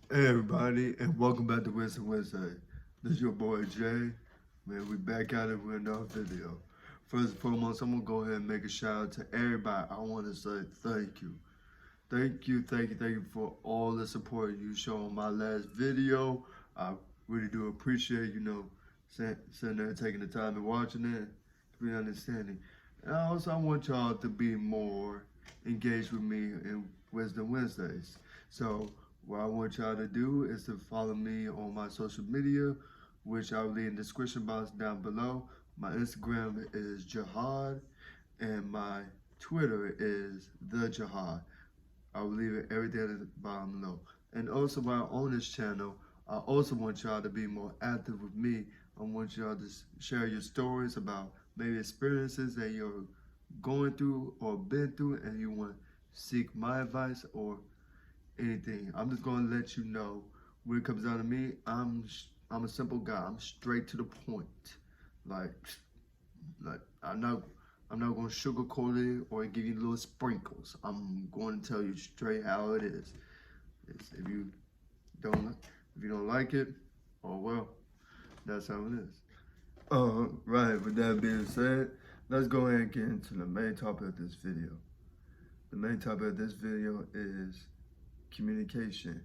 Hey everybody, and welcome back to Wisdom Wednesday. This is your boy Jay. Man, we back at it with another video. First and foremost, I'm gonna go ahead and make a shout out to everybody. I want to say thank you. Thank you for all the support you show on my last video. I really do appreciate, sitting there taking the time and watching it, to be understanding. And also, I want y'all to be more engaged with me in Wisdom Wednesdays. So, what I want y'all to do is to follow me on my social media, which I'll leave in the description box down below. My Instagram is Jahard, and my Twitter is the Jahard. I will leave it everything at the bottom below. And also while on this channel, I also want y'all to be more active with me. I want y'all to share your stories about maybe experiences that you're going through or been through and you want to seek my advice or anything. I'm just going to let you know when it comes down to me, I'm a simple guy. I'm straight to the point. Like like I'm not gonna sugarcoat it or give you little sprinkles. I'm going to tell you straight how it is. If you don't like it, oh well, that's how it is. Right. With that being said, let's go ahead and get into the main topic of this video. The main topic of this video is communication.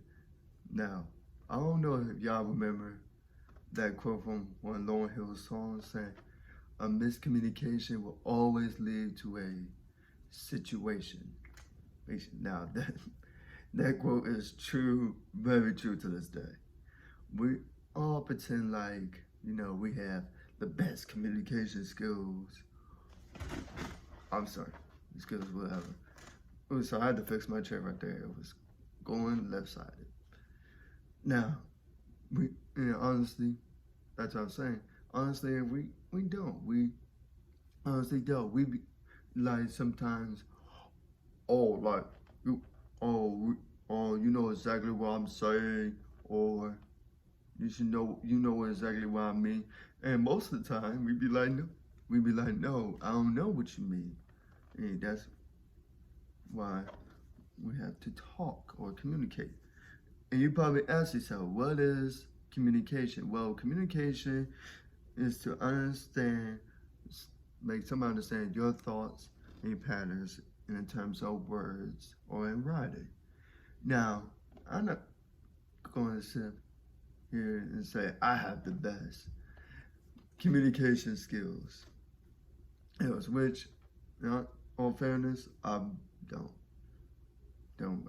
Now, I don't know if y'all remember that quote from one of Lauryn Hill's songs saying, "A miscommunication will always lead to a situation." Now that quote is true, very true to this day. We all pretend like, we have the best communication skills. I'm sorry, skills, whatever. Oh, so I had to fix my chair right there. It was going left-sided. Now, honestly, that's what I'm saying. Honestly, we don't. We honestly don't. We be like sometimes, oh, like you, oh, you know exactly what I'm saying, or you know exactly what I mean. And most of the time, we be like, no, I don't know what you mean. And that's why we have to talk or communicate. And you probably ask yourself, what is communication? Well, communication is to understand, make somebody understand your thoughts and patterns in terms of words or in writing. Now, I'm not going to sit here and say I have the best communication skills. Which, all fairness, I don't. Don't.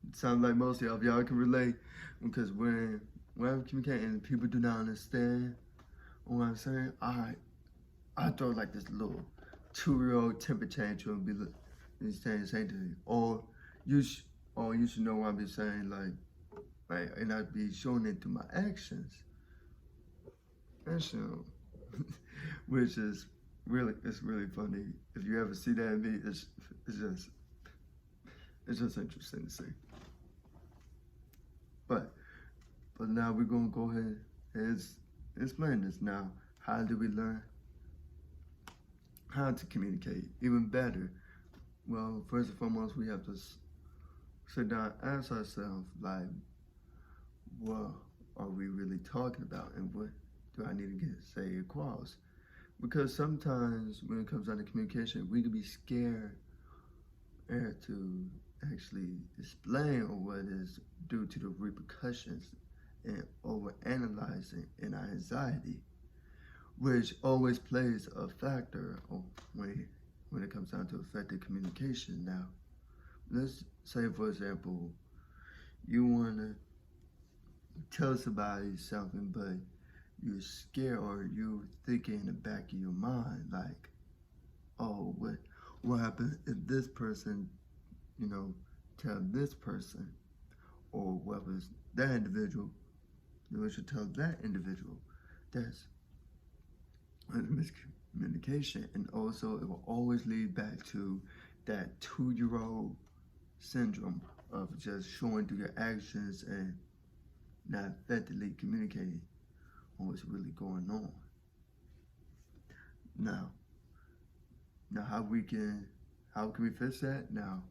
It sounds like most of y'all can relate because when I'm communicating and people do not understand what I'm saying, I throw like this little 2-year-old temper tantrum and be saying to me, or you should know what I'm saying, and I'd be showing it through my actions. That's which is it's really funny. If you ever see that in me, it's just interesting to see. But now we're gonna go ahead and explain this now. How do we learn how to communicate even better? Well, first and foremost, we have to sit down and ask ourselves, like, what are we really talking about, and what do I need to say across? Because sometimes when it comes down to communication, we can be scared to actually explain what is due to the repercussions and overanalyzing and our anxiety, which always plays a factor when it comes down to effective communication. Now, let's say, for example, you want to tell somebody something, but you're scared or you're thinking in the back of your mind, like, oh, what happens if this person, tell this person, or whoever's that individual, we should tell that individual. That's miscommunication, and also it will always lead back to that 2-year-old syndrome of just showing through your actions and not effectively communicating on what's really going on. Now how can we fix that? Now,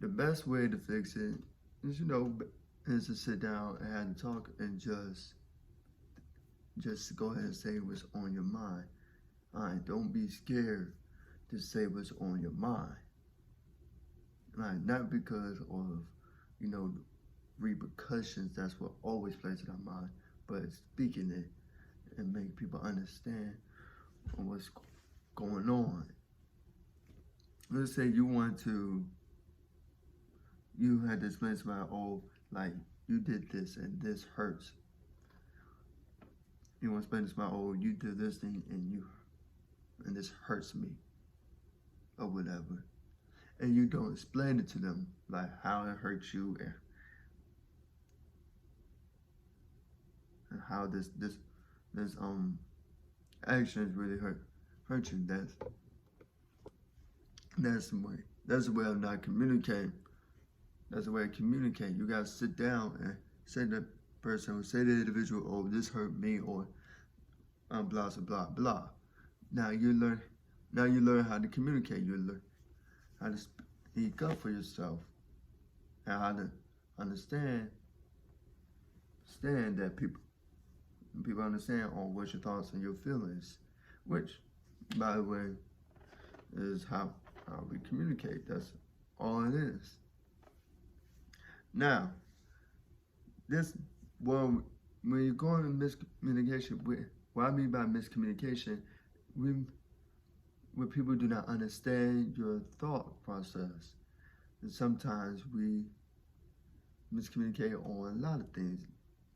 the best way to fix it is, is to sit down and have a talk and just go ahead and say what's on your mind. All right, don't be scared to say what's on your mind. All right, not because of, repercussions. That's what always plays in our mind, but speaking it and make people understand what's going on. Let's say you had to explain to somebody, oh, like you did this and this hurts. You want to explain to somebody, oh, you did this thing and this hurts me, or whatever. And you don't explain it to them, like how it hurts you and how this actions really hurt you. That's the way. That's the way of not communicating. That's the way of communicating. You gotta sit down and say to the person, or say to the individual, oh, this hurt me, or blah blah blah blah. Now you learn how to communicate. You learn how to speak up for yourself and how to understand that people understand what's your thoughts and your feelings, which, by the way, is how we communicate. That's all it is. Now, when you're going to miscommunication, what I mean by miscommunication, when people do not understand your thought process, and sometimes we miscommunicate on a lot of things.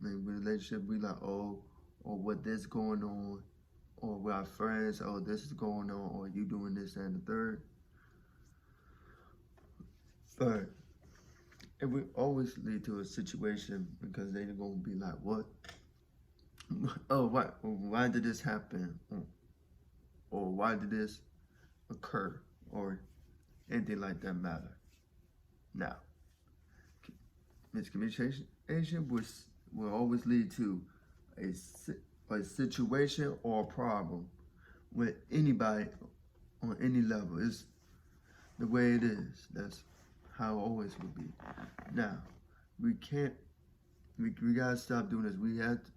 Like with relationship, we like, oh, or what this going on, or with our friends, oh, this is going on, or you doing this and the third. But it will always lead to a situation because they're gonna be like, what? Oh, why did this happen? Or why did this occur? Or anything like that matter. Now, miscommunication will always lead to a situation or a problem with anybody on any level. It's the way it is. That's how it always will be. Now, we gotta stop doing this. We have to,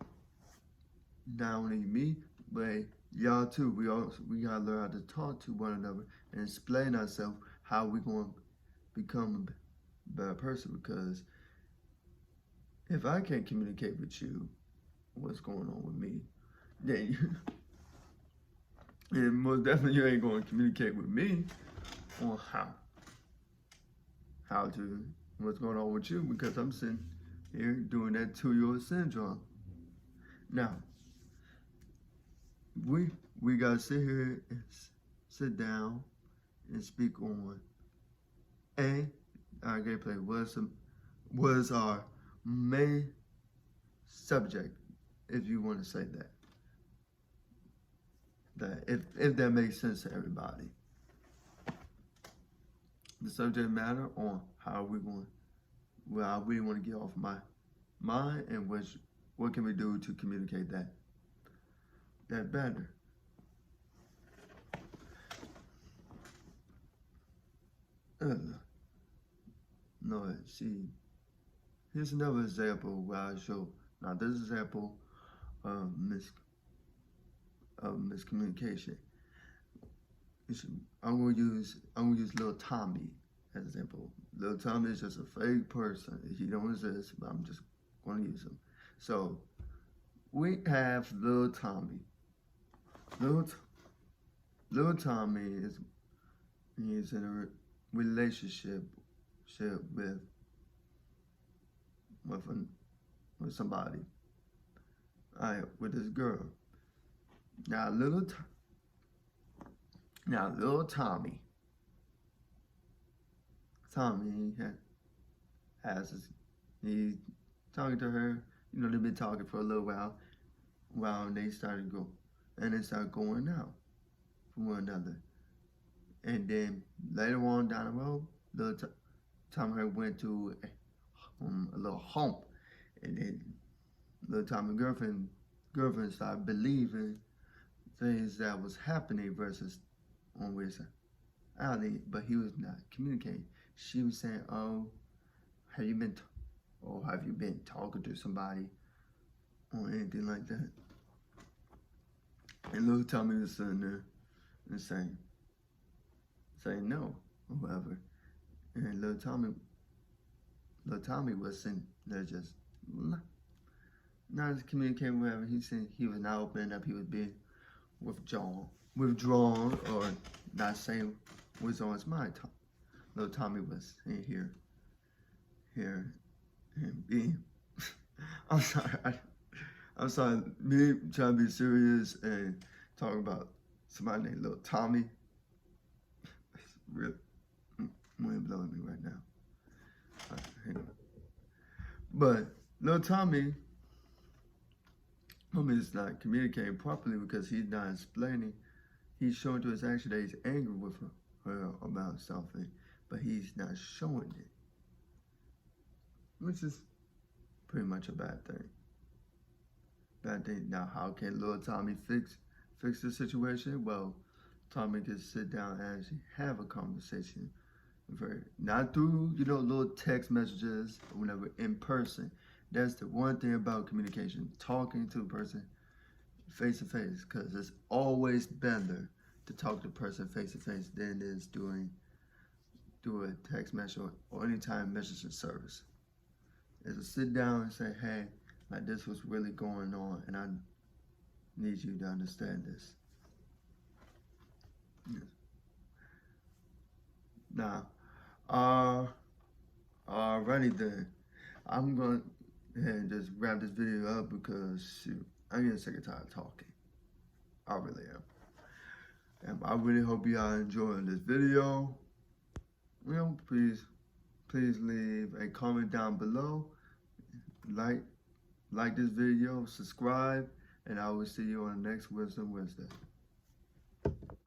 not only me, but y'all too. We gotta learn how to talk to one another and explain ourselves how we gonna become a better person. Because if I can't communicate with you what's going on with me, then and most definitely you ain't gonna communicate with me on what's going on with you, because I'm sitting here doing that 2-year syndrome. Now, we gotta sit here and sit down and speak on our gameplay. Was our main subject, if you want to say that. That if that makes sense to everybody. The subject matter on how we want to get off my mind, and what can we do to communicate that better. No, see, here's another example where I show. Now this example of miscommunication. I'm gonna use little Tommy as an example. Little Tommy is just a fake person. He don't exist, but I'm just gonna use him. So we have little Tommy. Little Tommy he's in a relationship with somebody. Alright, with this girl. Now little Tommy he's talking to her. They've been talking for a little while and they started going out for one another. And then later on down the road, little Tommy went to a little hump, and then little Tommy's girlfriend started believing things that was happening versus on reality, but he was not communicating. She was saying, "Oh, have you been or have you been talking to somebody or anything like that? And little Tommy was sitting there and saying no or whatever. And little Tommy was sitting there just not communicating whatever. He said he was not opening up. He was being withdrawn, or not saying what's on his mind. Little Tommy was in here, and being. I'm sorry. Me trying to be serious and talking about somebody named Little Tommy. It's really wind blowing me right now. Hang on. But Little Tommy is not communicating properly because he's not explaining. He's showing to his action that he's angry with her about something, but he's not showing it, which is pretty much a bad thing. Now, how can little Tommy fix the situation? Well, Tommy can sit down and actually have a conversation, not through little text messages or whatever, in person. That's the one thing about communication: talking to a person face to face, because it's always better to talk to a person face to face than it is doing a text message or any time messaging service. Is to sit down and say, hey, like, this was really going on, and I need you to understand this. Yes. Now, alrighty then. I'm going to and just wrap this video up because shoot, I'm getting sick and tired of talking. I really am. And I really hope y'all enjoying this video. Please leave a comment down below. Like this video, subscribe, and I will see you on the next Wisdom Wednesday.